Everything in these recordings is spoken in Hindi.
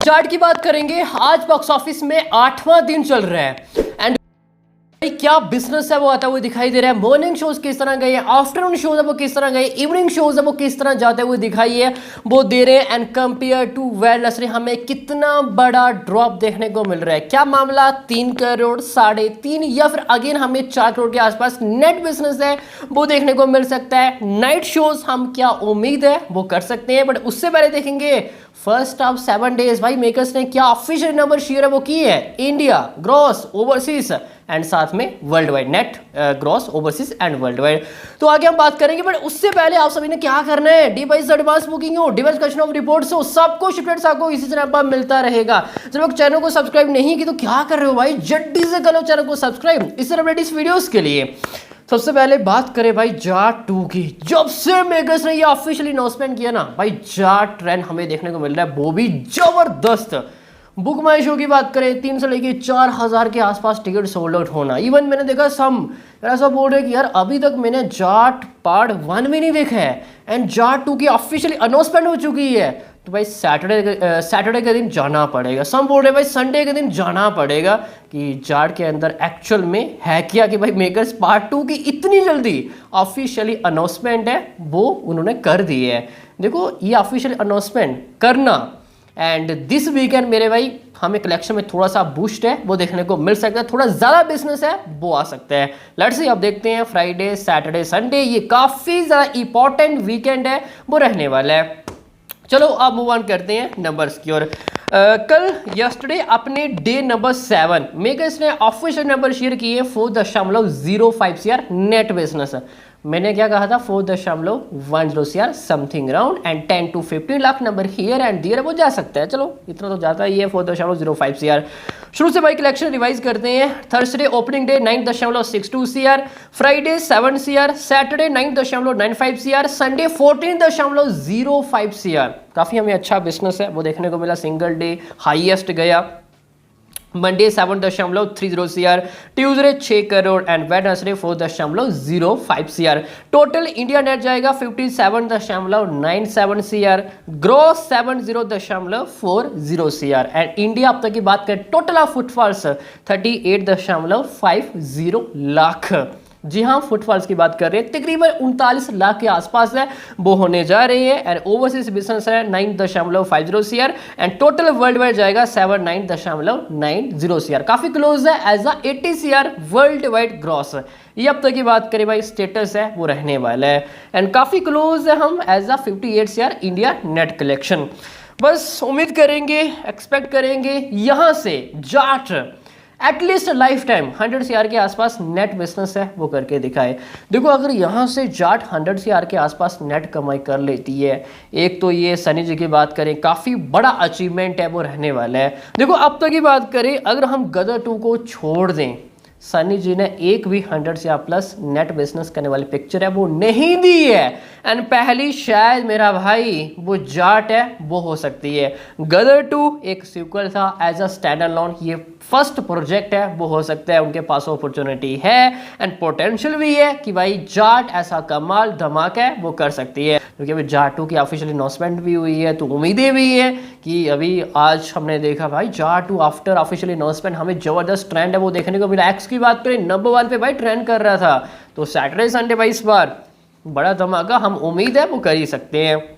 जाट की बात करेंगे। आज बॉक्स ऑफिस में 8वां दिन चल रहा है एंड क्या बिजनेस है वो आता हुआ दिखाई दे रहा है। मॉर्निंग शोज किस तरह गए, आफ्टरनून शोज है वो किस तरह गए, इवनिंग शोज है वो किस तरह जाते हुए दिखाई है वो दे रहे हैं। एंड कंपेयर टू वेडनेसडे हमें कितना बड़ा ड्रॉप देखने को मिल रहा है। क्या मामला 3 करोड़ 3.5 या फिर अगेन हमें 4 करोड़ के आसपास नेट बिजनेस है वो देखने को मिल सकता है। नाइट शोज हम क्या उम्मीद है वो कर सकते हैं, बट उससे पहले देखेंगे फर्स्ट ऑफ 7 डेज भाई मेकर्स ने क्या ऑफिशियल नंबर शेयर है वो की है। इंडिया ग्रॉस ओवरसीज एंड साथ में world wide net gross overseas and world wide. तो आगे हम बात करेंगे, बट उससे पहले आप सभी ने क्या करना है, डिवाइस एडवांस बुकिंग हो, डिवाइस कलेक्शन ऑफ रिपोर्ट्स हो, सब कुछ अपडेट्स आपको इसी तरह पर मिलता रहेगा। जब लोग चैनल को सब्सक्राइब नहीं की तो क्या कर रहे हो भाई, जल्दी से करो चैनल को सब्सक्राइब इस तरह अपडेट इस वीडियोस के लिए। सबसे पहले बात करें भाई जाट 2 की। जब से मेकर्स ने ये ऑफिशियली अनाउंसमेंट किया ना भाई, जाट ट्रेंड हमें देखने को मिल रहा है वो भी जबरदस्त। बुक माई शो की बात करें 3 से लेके 4,000 के आसपास टिकट सोल्ड आउट होना। इवन मैंने देखा सम ऐसा बोल रहे कि यार अभी तक मैंने जाट पार्ट 1 में नहीं देखा है एंड जाट 2 की ऑफिशियली अनाउंसमेंट हो चुकी है। तो भाई सैटरडे के दिन जाना पड़ेगा। सम बोल रहे भाई संडे के दिन जाना पड़ेगा कि जाट के अंदर एक्चुअल में है क्या कि भाई मेकर्स पार्ट 2 की इतनी जल्दी ऑफिशियली अनाउंसमेंट है वो उन्होंने कर दी है। देखो ये ऑफिशियल अनाउंसमेंट करना एंड दिस वीकेंड मेरे भाई हमें कलेक्शन में थोड़ा सा बूस्ट है वो देखने को मिल सकता है, थोड़ा ज़्यादा बिजनेस है वो आ सकता है। लेट्स सी अब देखते हैं फ्राइडे सैटरडे संडे ये काफ़ी ज़्यादा इंपॉर्टेंट वीकेंड है वो रहने वाला है। चलो अब मूव ऑन करते हैं नंबर्स की ओर। कल यस्टरडे अपने डे नंबर 7 मेकर्स ने ऑफिशियल नंबर शेयर किए 4.05 CR नेट बिजनेस। मैंने क्या कहा था 4.10 CR something round and 10 to 15 lakh number here and there वो जा सकता है। चलो इतना तो जाता ही है 4.05 CR। शुरू से भाई कलेक्शन रिवाइज करते हैं। Thursday opening day 9.62 CR, Friday 7 CR, Saturday 9.95 CR, Sunday 14.05 CR। काफ़ी हमें अच्छा बिजनेस है वो देखने को मिला, सिंगल डे हाईएस्ट गया। Monday 7.30 CR, Tuesday 6 crore and Wednesday 4.05 CR। Total India net जाएगा 57.97 CR, gross 70.40 CR and India अब तक की बात करें टोटल ऑफ फुटफॉल्स 38.50 लाख। जी हाँ फुटफॉल्स की बात कर रहे हैं, तकरीबन 39 लाख के आसपास है वो होने जा रही है। एंड ओवरसीज बिजनेस है 9.50 CR and total worldwide जाएगा 79.90 CR। काफी क्लोज है as 80 CR worldwide gross. ये अब तक की बात करें भाई स्टेटस है वो रहने वाला है एंड काफी क्लोज है हम as 58 CR India net collection. बस उम्मीद करेंगे एक्सपेक्ट करेंगे यहाँ से Jaat at least lifetime 100 CR के आसपास नेट बिजनेस है वो करके दिखाए। देखो अगर यहाँ से जाट 100 CR के आसपास नेट कमाई कर लेती है, एक तो ये सनी जी की बात करें काफ़ी बड़ा अचीवमेंट है वो रहने वाला है। देखो अब तक की बात करें अगर हम गदर 2 को छोड़ दें, सनी जी ने एक भी 100 CR प्लस नेट बिजनेस करने वाली पिक्चर है वो नहीं दी है एंड पहली शायद मेरा भाई वो जाट है वो हो सकती है। गदर 2 एक सीक्वल था एज अ स्टैंड अलोन, ये फर्स्ट प्रोजेक्ट है वो हो सकता है, उनके पास अपॉर्चुनिटी है एंड पोटेंशियल भी है कि भाई जाट ऐसा कमाल धमाका है वो कर सकती है। क्योंकि अभी जाट 2 की ऑफिशियल अनाउंसमेंट भी हुई है तो उम्मीदें भी है कि अभी आज हमने देखा भाई जाट 2 आफ्टर ऑफिशियल अनाउंसमेंट हमें जबरदस्त ट्रेंड है वो देखने को मिला। एक्स की बात करें नंबर 1 पे भाई ट्रेंड कर रहा था, तो सैटरडे संडे भाई इस बार बड़ा धमाका हम उम्मीद है वो कर ही सकते हैं।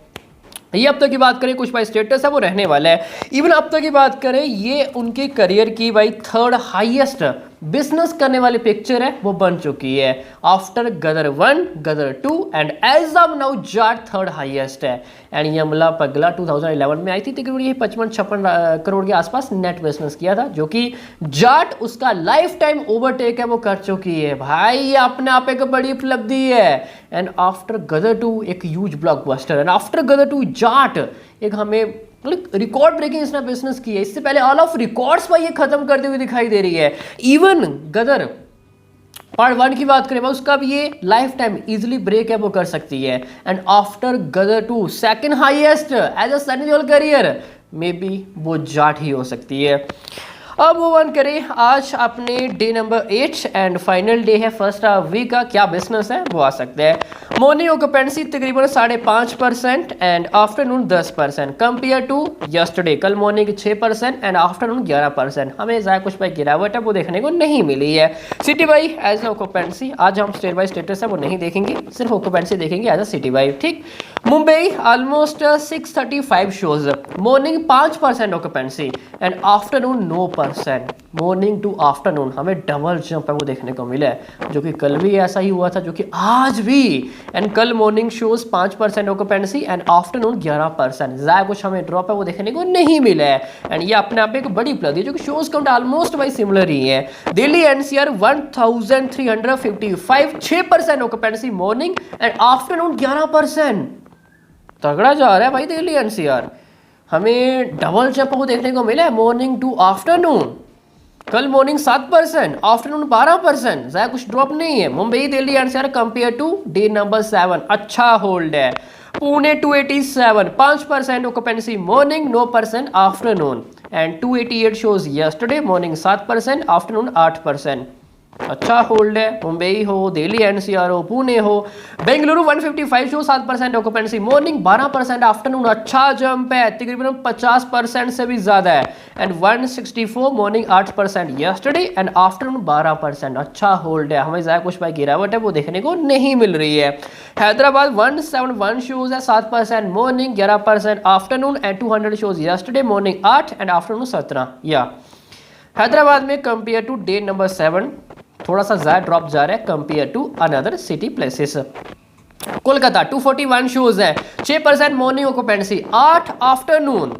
ये अब तक की बात करें कुछ भाई स्टेटस है वो रहने वाला है। इवन अब तक की बात करें ये उनके करियर की भाई 3rd हाईएस्ट बिजनेस करने वाली पिक्चर है वो बन चुकी है after Gadar 1 Gadar 2 and as of now Jaat 3rd highest है। एंड यमला पगला 2011 में आई थी, तकरीबन ये 55-56 करोड़ के आसपास नेट बिजनेस किया था, जो कि जाट उसका लाइफ टाइम ओवरटेक है वो कर चुकी है भाई। ये अपने आप एक बड़ी उपलब्धि है एंड आफ्टर गदर 2 एक huge blockbuster and after Gadar 2 Jat एक हमें रिकॉर्ड ब्रेकिंग इसने बिजनेस की है। इससे पहले ऑल ऑफ रिकॉर्ड्स भाई ये खत्म करते हुए दिखाई दे रही है। इवन गदर पार्ट 1 की बात करें उसका भी ये लाइफ टाइम इजिली ब्रेक है वो कर सकती है and after Gadar 2 second highest as a Sunny Deol career may be वो जाट ही हो सकती है। अब मूव ऑन करें, आज अपने day number 8 and final day है फर्स्ट वीक का। क्या बिजनेस है वो आ सकते हैं। मॉर्निंग ऑक्यूपेंसी तकरीबन 5.5% and afternoon 10% compare to yesterday. कल मॉर्निंग 6% एंड आफ्टरनून 11%। हमें ज़्यादा कुछ भाई गिरावट है वो देखने को नहीं मिली है। सिटी वाई एज ऑक्यूपेंसी आज हम स्टेट वाई स्टेटस है वो नहीं देखेंगे, सिर्फ ऑक्यूपेंसी देखेंगे एज अ सिटी वाई। ठीक, Mumbai almost 635 shows, morning 5% occupancy and afternoon 9%। Morning to afternoon हमें डबल जंप है वो देखने को मिला है, जो कि कल भी ऐसा ही हुआ था, जो कि आज भी। एंड कल morning shows 5% occupancy and afternoon 11%। ज़्यादा कुछ हमें ड्रॉप है वो देखने को नहीं मिला है एंड ये अपने आप में एक बड़ी उपलब्धि है, जो कि शोज काउंट ऑलमोस्ट भाई सिमिलर ही है। Delhi NCR 1355, 6% occupancy morning and afternoon 11%। तगड़ा जा रहा है भाई दिल्ली एनसीआर। हमें डबल जंप को देखने को मिला है मॉर्निंग टू आफ्टरनून। कल मॉर्निंग 7%, आफ्टरनून 12%। ज़्यादा कुछ ड्रॉप नहीं है। Mumbai Delhi NCR compare to day number 7 अच्छा होल्ड है। Pune 287, 5% occupancy morning, 9% afternoon and 288 shows yesterday, morning 7%, afternoon 8%। अच्छा होल्ड है। मुंबई हो, दिल्ली एनसीआर हो, पुणे हो। Bengaluru 155 show 7% occupancy morning, 12% afternoon. अच्छा जंप है, तकरीबन 50% से भी ज्यादा है and 164 morning 8% yesterday and afternoon 12%। अच्छा होल्ड है। हमें ज़्यादा कुछ भाई गिरावट है वो देखने को नहीं मिल रही है। हैदराबाद 171 शोज है 7% morning, 11% afternoon and 200 shows yesterday, morning 8 and afternoon 17। या हैदराबाद में कंपेयर टू डे नंबर 7 थोड़ा सा ज़्यादा ड्रॉप जा रहा है compare to another city places. Kolkata 241 shows है, 6% मॉर्निंग ऑक्यूपेंसी, 8 आफ्टरनून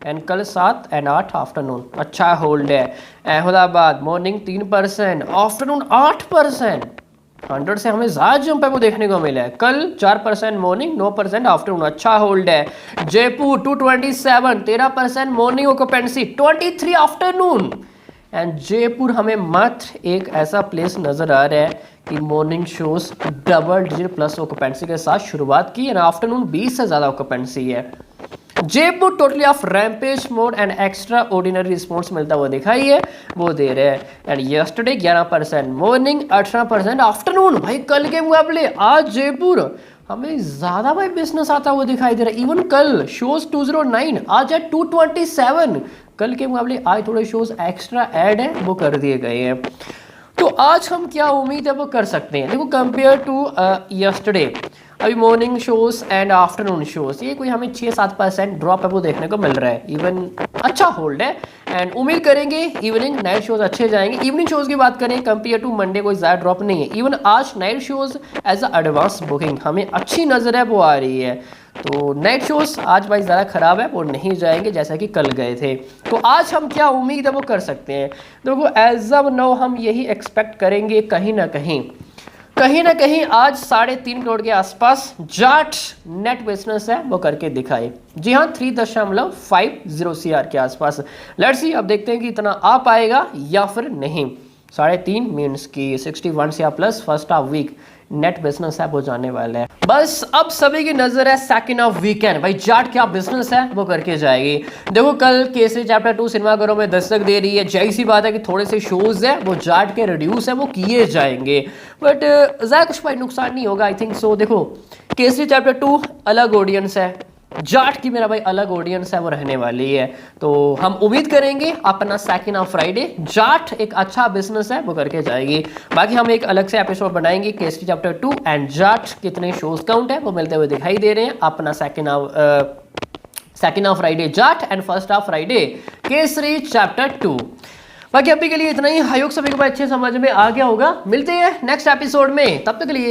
एंड कल 7 एंड 8 आफ्टरनून। अच्छा होल्ड है। Ahmedabad morning 3%, afternoon 8%। 100 से हमें ज़्यादा जंप है वो देखने को मिला है। कल 4% मॉर्निंग, 9% आफ्टरनून। अच्छा होल्ड है। Jaipur 227, 13% morning occupancy, 23 afternoon and Jaipur हमें मात्र एक ऐसा प्लेस नज़र आ रहा है कि morning shows double digit plus occupancy के साथ शुरुआत की एंड आफ्टरनून 20 से ज़्यादा ऑक्यूपेंसी है। Jaipur totally off rampage mode and extra ordinary response मिलता हुआ दिखाई है वो दे रहे हैं एंड यस्टरडे 11% मॉर्निंग, 18% आफ्टरनून। भाई कल के मुकाबले आज जयपुर हमें ज़्यादा भाई बिजनेस आता हुआ दिखाई दे रहा है। इवन कल शोज 209, आज है 227। कल के मुकाबले आज थोड़े शोज एक्स्ट्रा ऐड है वो कर दिए गए हैं। तो आज हम क्या उम्मीद है वो कर सकते हैं। देखो कंपेयर टू यस्टरडे अभी morning shows and afternoon shows ये कोई हमें 6-7% ड्रॉप है वो देखने को मिल रहा है। इवन अच्छा होल्ड है एंड उम्मीद करेंगे इवनिंग नाइट शोज अच्छे जाएंगे। इवनिंग शोज की बात करें कंपेयर टू मंडे कोई ज़्यादा ड्रॉप नहीं है। इवन आज night shows as a advance booking हमें अच्छी नज़र है वो आ रही है। तो नाइट शोज आज भाई ज़्यादा ख़राब है वो नहीं जाएंगे जैसा कि कल गए थे। तो आज हम क्या उम्मीद है वो कर सकते हैं। देखो एज ऑफ नाउ हम यही एक्सपेक्ट करेंगे कहीं ना कहीं आज 3.5 करोड़ के आसपास जाट नेट बिजनेस है वो करके दिखाए। जी हाँ 3.50 CR के आसपास। लेट्स सी अब देखते हैं कि इतना आ पाएगा या फिर नहीं। 3.5 मीन्स की 61 CR plus first half week net business है वो जाने वाला है। बस अब सभी की नजर है सेकंड ऑफ वीकेंड। भाई जाट क्या बिजनेस है वो करके जाएगी। देखो कल केसरी चैप्टर 2 सिनेमाघरों में दस्तक दे रही है। जाहिर सी बात है कि थोड़े से शोज है वो जाट के रिड्यूस है वो किए जाएंगे बट ज़्यादा कुछ भाई नुकसान नहीं होगा आई थिंक सो। देखो केसरी चैप्टर 2 अलग ऑडियंस है, जाट की मेरा भाई अलग ऑडियंस है वो रहने वाली है। तो हम उम्मीद करेंगे अपना सेकंड ऑफ फ्राइडे जाट एक अच्छा बिजनेस है वो करके जाएगी। बाकी हम एक अलग से एपिसोड बनाएंगे केसरी चैप्टर 2 एंड जाट कितने शोज काउंट है वो मिलते हुए दिखाई दे रहे हैं। अपना second of Friday Jat and first of Friday Kesari chapter 2। बाकी अभी के लिए इतना ही। आयोग सभी को अच्छे समझ में आ गया होगा। मिलते हैं नेक्स्ट एपिसोड में, तब तक के लिए